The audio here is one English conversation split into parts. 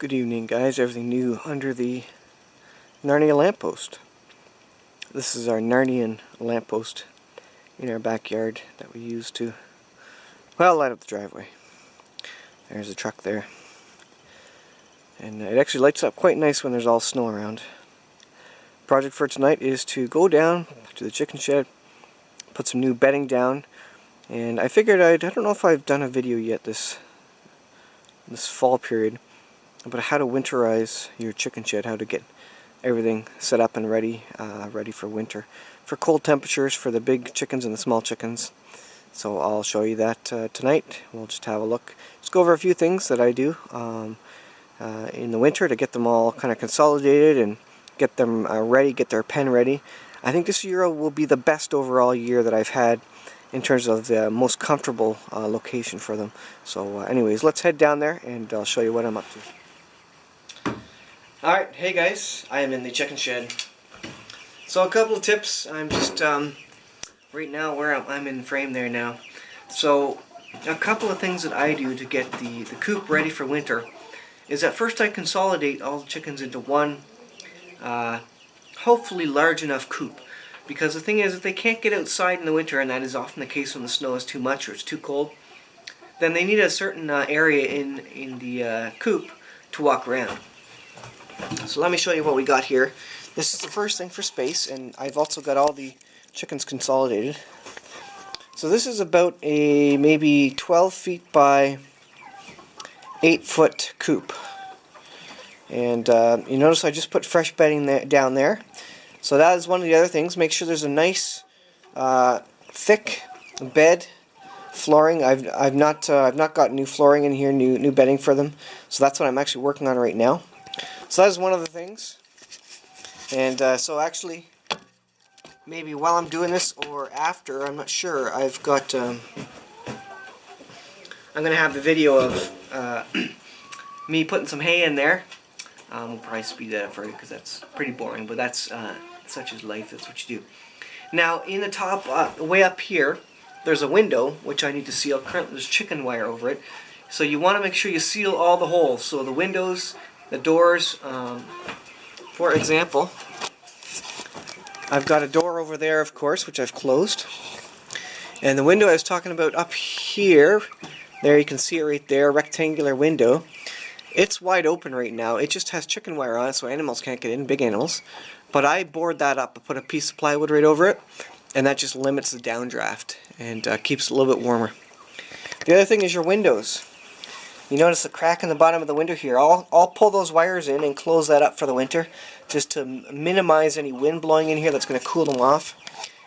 Good evening, guys. Everything new under the Narnia lamppost. This is our Narnian lamppost in our backyard that we use to, well, light up the driveway. There's a truck there. And it actually lights up quite nice when there's all snow around. Project for tonight is to go down to the chicken shed, put some new bedding down, and I figured I don't know if I've done a video yet this fall period about how to winterize your chicken shed, how to get everything set up and ready for winter, for cold temperatures for the big chickens and the small chickens. So I'll show you that tonight. We'll just have a look, just go over a few things that I do in the winter to get them all kind of consolidated and get them ready, get their pen ready. I think this year will be the best overall year that I've had in terms of the most comfortable location for them. So anyways, let's head down there and I'll show you what I'm up to. Alright, hey guys, I am in the chicken shed. So a couple of tips. I'm just right now where I'm in frame there now. So a couple of things that I do to get the coop ready for winter is that first I consolidate all the chickens into one hopefully large enough coop. Because the thing is, if they can't get outside in the winter, and that is often the case when the snow is too much or it's too cold, then they need a certain area in the coop to walk around. So let me show you what we got here. This is the first thing for space, and I've also got all the chickens consolidated. So this is about a maybe 12 feet by 8 foot coop. And you notice I just put fresh bedding down there. So that is one of the other things. Make sure there's a nice thick bed flooring. I've not got new flooring in here, new bedding for them. So that's what I'm actually working on right now. So that is one of the things. And so actually, maybe while I'm doing this or after, I'm not sure. I've got I'm gonna have the video of me putting some hay in there. We'll probably speed that up for you because that's pretty boring, but that's such is life. That's what you do. Now, in the top, way up here, there's a window which I need to seal. Currently, there's chicken wire over it, so you want to make sure you seal all the holes. So the windows, the doors. For example, I've got a door over there, of course, which I've closed, and the window I was talking about up here. There, you can see it right there, rectangular window. It's wide open right now. It just has chicken wire on it, so animals can't get in, big animals. But I board that up. I put a piece of plywood right over it, and that just limits the downdraft and keeps it a little bit warmer. The other thing is your windows. You notice the crack in the bottom of the window here. I'll pull those wires in and close that up for the winter, just to minimize any wind blowing in here that's going to cool them off.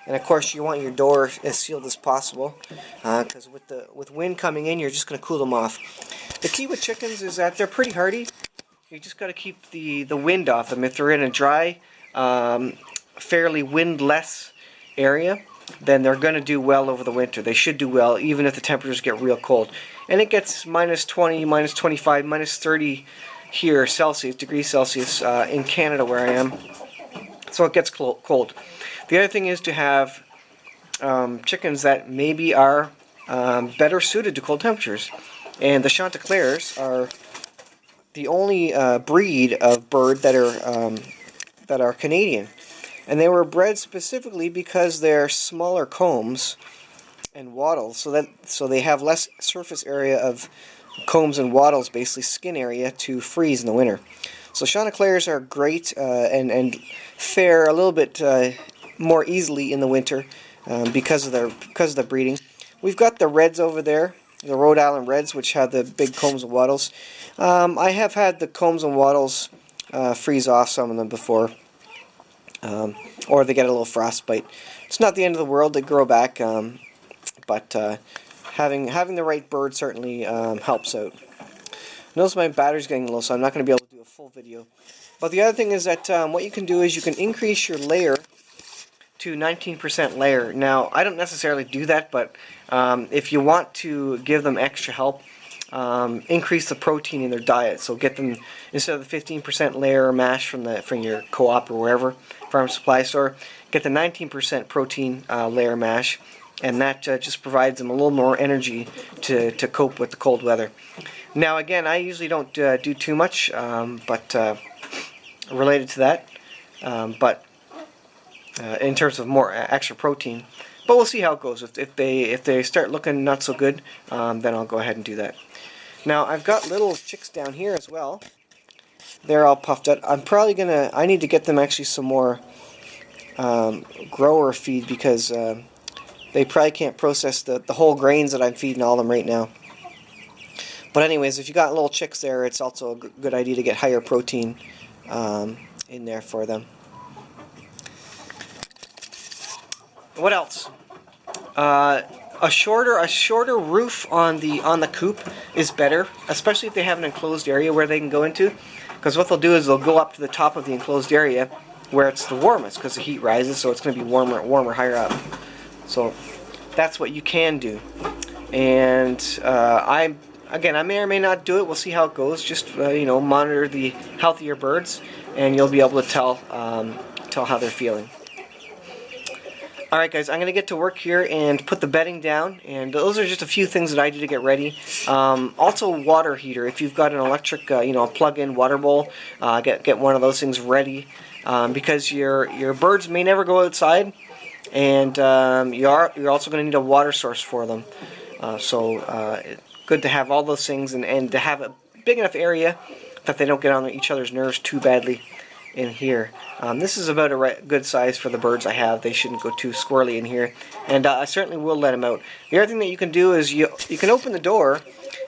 And of course, you want your door as sealed as possible, because with wind coming in, you're just going to cool them off. The key with chickens is that they're pretty hardy. You just got to keep the wind off them. If they're in a dry, fairly windless area, then they're going to do well over the winter. They should do well, even if the temperatures get real cold. And it gets minus 20, minus 25, minus 30 here degrees Celsius in Canada where I am. So it gets cold. The other thing is to have chickens that maybe are better suited to cold temperatures. And the Chanticleers are the only breed of bird that are Canadian. And they were bred specifically because they're smaller combs and wattles, so they have less surface area of combs and wattles, basically skin area, to freeze in the winter. So Chanticleers are great and fare a little bit more easily in the winter because of the breeding. We've got the Reds over there, the Rhode Island Reds, which have the big combs and wattles. I have had the combs and wattles freeze off some of them before, or they get a little frostbite. It's not the end of the world. They grow back, but having the right bird certainly helps out. Notice my battery's getting low, so I'm not going to be able to do a full video. But the other thing is that what you can do is you can increase your layer to 19% layer. Now, I don't necessarily do that, but if you want to give them extra help, increase the protein in their diet. So get them, instead of the 15% layer mash from your co-op or wherever, farm supply store, get the 19% protein layer mash, and that just provides them a little more energy to cope with the cold weather. Now again, I usually don't do too much, but related to that, but in terms of more extra protein. But we'll see how it goes. If they start looking not so good, then I'll go ahead and do that. Now I've got little chicks down here as well. They're all puffed up. I need to get them actually some more grower feed, because they probably can't process the whole grains that I'm feeding all of them right now. But anyways, if you got little chicks there, it's also a good idea to get higher protein in there for them. What else? A shorter roof on the coop is better, especially if they have an enclosed area where they can go into. Because what they'll do is they'll go up to the top of the enclosed area where it's the warmest, because the heat rises, so it's going to be warmer higher up. So that's what you can do. And I may or may not do it. We'll see how it goes. Just monitor the health of your birds, and you'll be able to tell how they're feeling. Alright guys, I'm going to get to work here and put the bedding down, and those are just a few things that I do to get ready. Also water heater. If you've got an electric, plug-in water bowl, get one of those things ready, because your birds may never go outside, and you're also going to need a water source for them. So good to have all those things, and to have a big enough area that they don't get on each other's nerves too badly in here. This is about a good size for the birds I have. They shouldn't go too squirrely in here, and I certainly will let them out. The other thing that you can do is you can open the door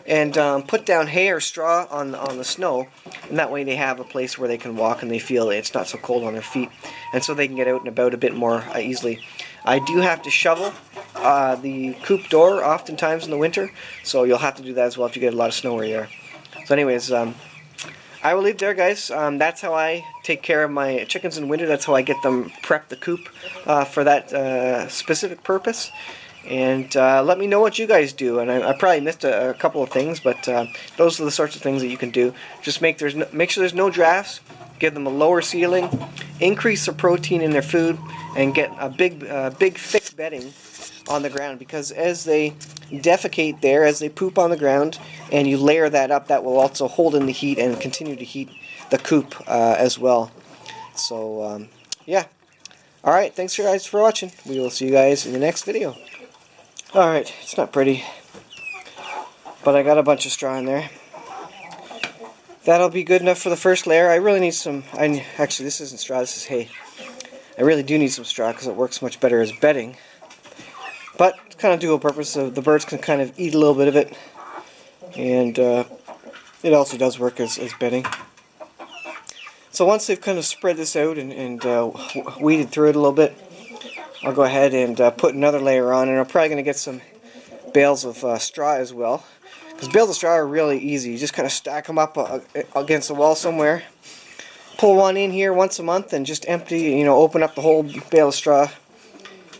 and put down hay or straw on the snow, and that way they have a place where they can walk and they feel it's not so cold on their feet, and so they can get out and about a bit more easily. I do have to shovel the coop door oftentimes in the winter, so you'll have to do that as well if you get a lot of snow where you are. So anyways, I will leave there, guys. That's how I take care of my chickens in winter. That's how I get them prep the coop for that specific purpose. And let me know what you guys do. And I probably missed a couple of things, but those are the sorts of things that you can do. Just make sure there's no drafts. Give them a lower ceiling. Increase the protein in their food, and get a big thick bedding on the ground, because as they defecate there, as they poop on the ground, and you layer that up, that will also hold in the heat and continue to heat the coop as well. So yeah, alright, thanks guys for watching. We will see you guys in the next video. Alright, it's not pretty, but I got a bunch of straw in there. That'll be good enough for the first layer. I really need some, actually this isn't straw, this is hay. I really do need some straw because it works much better as bedding. But it's kind of dual purpose, so the birds can kind of eat a little bit of it, and it also does work as bedding. So once they've kind of spread this out and weeded through it a little bit, I'll go ahead and put another layer on, and I'm probably going to get some bales of straw as well. Because bales of straw are really easy. You just kind of stack them up against the wall somewhere. Pull one in here once a month and just empty, open up the whole bale of straw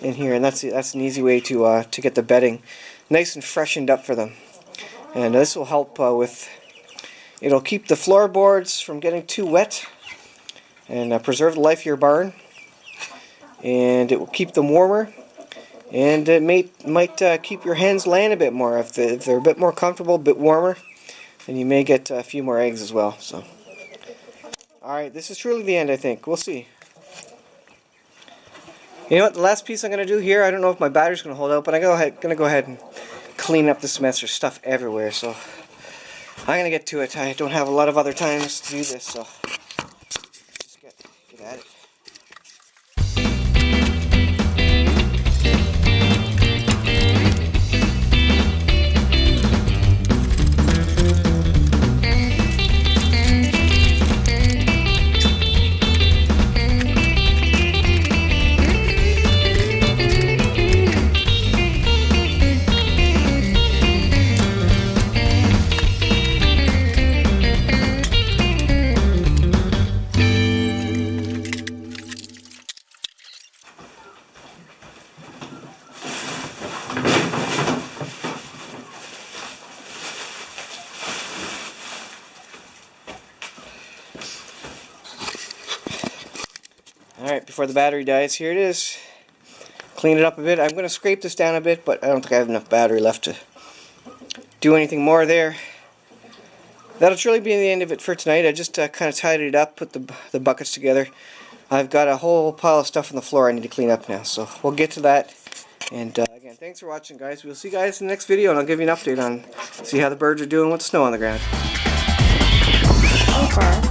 in here, and that's an easy way to get the bedding nice and freshened up for them. And this will help it'll keep the floorboards from getting too wet, and preserve the life of your barn, and it will keep them warmer, and it might keep your hens laying a bit more. If they're a bit more comfortable, a bit warmer, then you may get a few more eggs as well. So alright, this is truly the end, I think. We'll see. You know what, the last piece I'm going to do here, I don't know if my battery's going to hold out, but I'm going to go ahead and clean up this mess. There's stuff everywhere, so I'm going to get to it. I don't have a lot of other times to do this, so just get at it. Alright, before the battery dies, here it is. Clean it up a bit. I'm going to scrape this down a bit, but I don't think I have enough battery left to do anything more there. that'll truly be the end of it for tonight. I just kind of tidied it up, put the buckets together. I've got a whole pile of stuff on the floor I need to clean up now, so we'll get to that. And again, thanks for watching, guys. We'll see you guys in the next video, and I'll give you an update on see how the birds are doing with snow on the ground. So far.